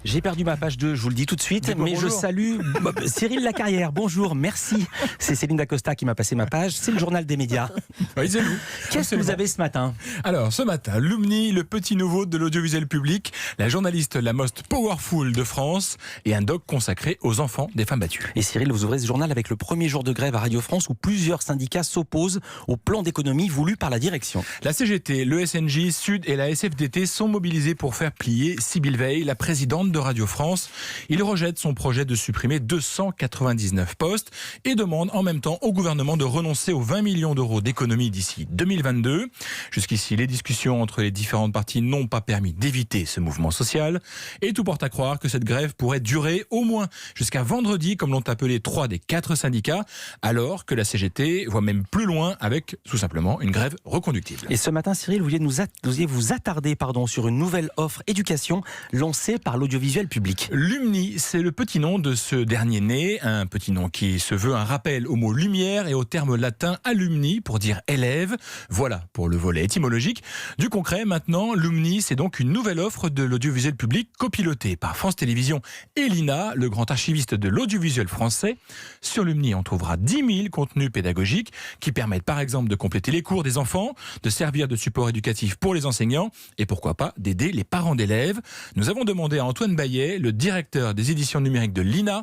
J'ai perdu ma page 2, je vous le dis tout de suite, mais je salue Cyril Lacarrière. Bonjour, merci. C'est Céline Dacosta qui m'a passé ma page. C'est le journal des médias. Oui, c'est nous. Qu'est-ce que vous avez ce matin? Alors, ce matin, Lumni, le petit nouveau de l'audiovisuel public, la journaliste la most powerful de France et un doc consacré aux enfants des femmes battues. Et Cyril, vous ouvrez ce journal avec le premier jour de grève à Radio France où plusieurs syndicats s'opposent au plan d'économie voulu par la direction. La CGT, le SNJ, Sud et la SFDT sont mobilisés pour faire plier Sybille Veil, la présidente de Radio France. Il rejette son projet de supprimer 299 postes et demande en même temps au gouvernement de renoncer aux 20 millions d'euros d'économies d'ici 2022. Jusqu'ici, les discussions entre les différentes parties n'ont pas permis d'éviter ce mouvement social. Et tout porte à croire que cette grève pourrait durer au moins jusqu'à vendredi, comme l'ont appelé 3 des 4 syndicats, alors que la CGT voit même plus loin avec tout simplement une grève reconductible. Et ce matin, Cyril, vous vouliez vous attarder sur une nouvelle offre éducation lancée par l'audiovisuel public. Lumni, c'est le petit nom de ce dernier né, un petit nom qui se veut un rappel au mot lumière et au terme latin alumni pour dire élève. Voilà pour le volet étymologique. Du concret maintenant, Lumni, c'est donc une nouvelle offre de l'audiovisuel public copilotée par France Télévisions et l'INA, le grand archiviste de l'audiovisuel français. Sur Lumni, on trouvera 10 000 contenus pédagogiques qui permettent par exemple de compléter les cours des enfants, de servir de support éducatif pour les enseignants et pourquoi pas d'aider les parents d'élèves. Nous avons demandé à Antoine Bayet, le directeur des éditions numériques de l'INA,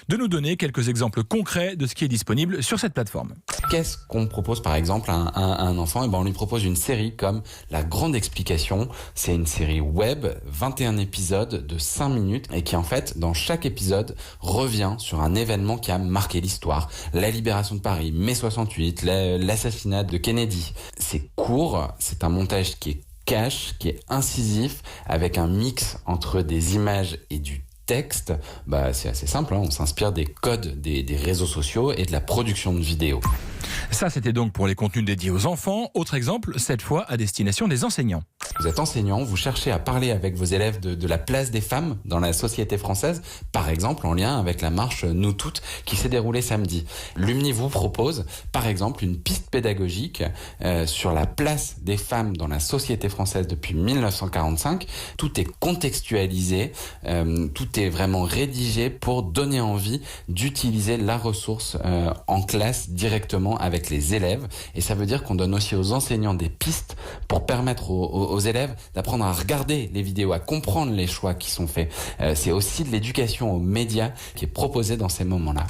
de nous donner quelques exemples concrets de ce qui est disponible sur cette plateforme. Qu'est-ce qu'on propose par exemple à un enfant? On lui propose une série comme La Grande Explication. C'est une série web, 21 épisodes de 5 minutes et qui en fait, dans chaque épisode, revient sur un événement qui a marqué l'histoire. La libération de Paris, mai 68, l'assassinat de Kennedy. C'est court, c'est un montage qui est cash, qui est incisif, avec un mix entre des images et du texte. C'est assez simple, on s'inspire des codes des réseaux sociaux et de la production de vidéos. Ça, c'était donc pour les contenus dédiés aux enfants. Autre exemple, cette fois à destination des enseignants. Vous êtes enseignant, vous cherchez à parler avec vos élèves de la place des femmes dans la société française, par exemple en lien avec la marche Nous Toutes qui s'est déroulée samedi. Lumni vous propose, par exemple, une piste pédagogique sur la place des femmes dans la société française depuis 1945. Tout est contextualisé, tout est vraiment rédigé pour donner envie d'utiliser la ressource en classe directement avec les élèves. Et ça veut dire qu'on donne aussi aux enseignants des pistes pour permettre aux élèves d'apprendre à regarder les vidéos, à comprendre les choix qui sont faits. C'est aussi de l'éducation aux médias qui est proposée dans ces moments-là.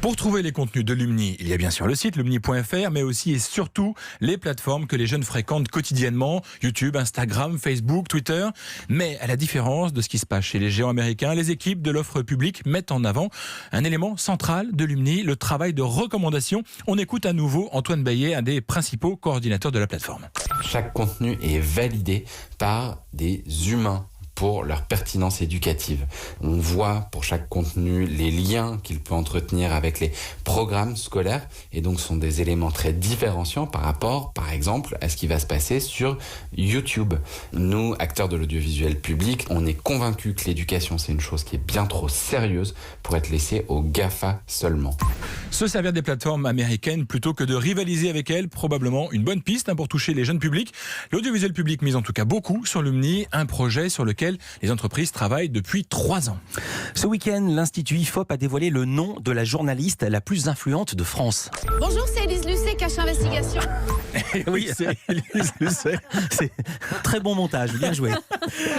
Pour trouver les contenus de Lumni, il y a bien sûr le site lumni.fr, mais aussi et surtout les plateformes que les jeunes fréquentent quotidiennement, YouTube, Instagram, Facebook, Twitter. Mais à la différence de ce qui se passe chez les géants américains, les équipes de l'offre publique mettent en avant un élément central de Lumni, le travail de recommandation. On écoute à nouveau Antoine Bayet, un des principaux coordinateurs de la plateforme. Chaque contenu est validé par des humains pour leur pertinence éducative. On voit pour chaque contenu les liens qu'il peut entretenir avec les programmes scolaires et donc ce sont des éléments très différenciants par rapport, par exemple, à ce qui va se passer sur YouTube. Nous, acteurs de l'audiovisuel public, on est convaincus que l'éducation, c'est une chose qui est bien trop sérieuse pour être laissée aux GAFA seulement. Se servir des plateformes américaines plutôt que de rivaliser avec elles, probablement une bonne piste pour toucher les jeunes publics. L'audiovisuel public mise en tout cas beaucoup sur Lumni, un projet sur lequel les entreprises travaillent depuis 3 ans. Ce week-end, l'Institut IFOP a dévoilé le nom de la journaliste la plus influente de France. Bonjour, c'est Élise Lucet, Cache Investigation. Oui, c'est Élise Lucet. C'est très bon montage, bien joué.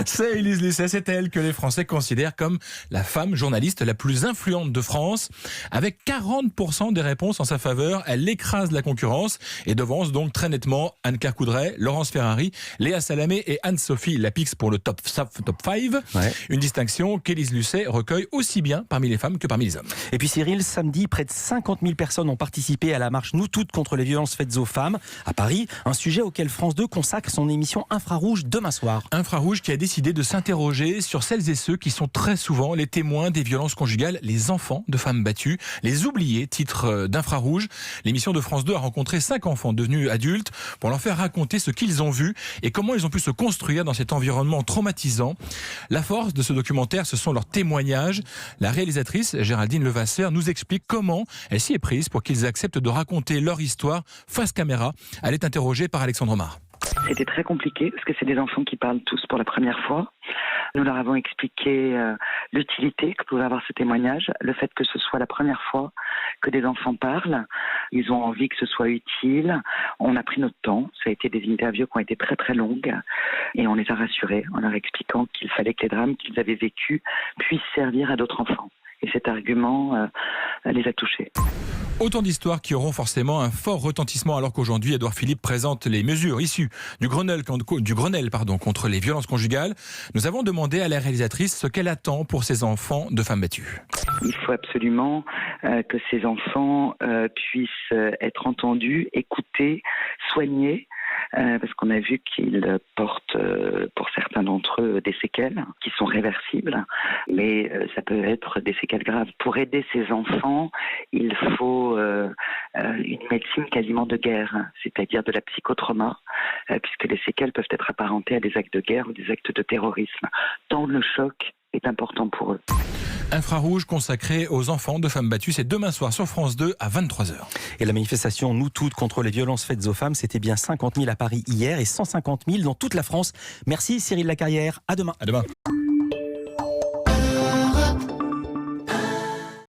C'est Élise Lucet, c'est elle que les Français considèrent comme la femme journaliste la plus influente de France. Avec 40% des réponses en sa faveur, elle écrase la concurrence et devance donc très nettement Anne-Claire Coudray, Laurence Ferrari, Léa Salamé et Anne-Sophie Lapix pour le top 5. Ouais. Une distinction qu'Élise Lucet recueille aussi bien parmi les femmes que parmi les hommes. Et puis Cyril, samedi, près de 50 000 personnes ont participé à la marche Nous Toutes contre les violences faites aux femmes à Paris, un sujet auquel France 2 consacre son émission Infrarouge demain soir. Infrarouge qui a décidé de s'interroger sur celles et ceux qui sont très souvent les témoins des violences conjugales, les enfants de femmes battues, les oubliés, titre d'Infrarouge. L'émission de France 2 a rencontré 5 enfants devenus adultes pour leur faire raconter ce qu'ils ont vu et comment ils ont pu se construire dans cet environnement traumatisant. La force de ce documentaire, ce sont leurs témoignages. La réalisatrice, Géraldine Levasseur, nous explique comment elle s'y est prise pour qu'ils acceptent de raconter leur histoire face caméra. Elle est interrogée par Alexandre Mar. C'était très compliqué parce que c'est des enfants qui parlent tous pour la première fois. Nous leur avons expliqué l'utilité que pouvait avoir ce témoignage, le fait que ce soit la première fois que des enfants parlent. Ils ont envie que ce soit utile. On a pris notre temps. Ça a été des interviews qui ont été très très longues. Et on les a rassurés en leur expliquant qu'il fallait que les drames qu'ils avaient vécus puissent servir à d'autres enfants. Et cet argument les a touchés. Autant d'histoires qui auront forcément un fort retentissement alors qu'aujourd'hui, Édouard Philippe présente les mesures issues du Grenelle contre les violences conjugales. Nous avons demandé à la réalisatrice ce qu'elle attend pour ces enfants de femmes battues. Il faut absolument que ces enfants puissent être entendus, écoutés, soignés. Parce qu'on a vu qu'ils portent, pour certains d'entre eux, des séquelles qui sont réversibles, mais ça peut être des séquelles graves. Pour aider ces enfants, il faut une médecine quasiment de guerre, c'est-à-dire de la psychotrauma, puisque les séquelles peuvent être apparentées à des actes de guerre ou des actes de terrorisme. Tant le choc est important pour eux. Infrarouge consacré aux enfants de femmes battues, c'est demain soir sur France 2 à 23h. Et la manifestation Nous Toutes contre les violences faites aux femmes, c'était bien 50 000 à Paris hier et 150 000 dans toute la France. Merci Cyril Lacarrière, à demain. À demain.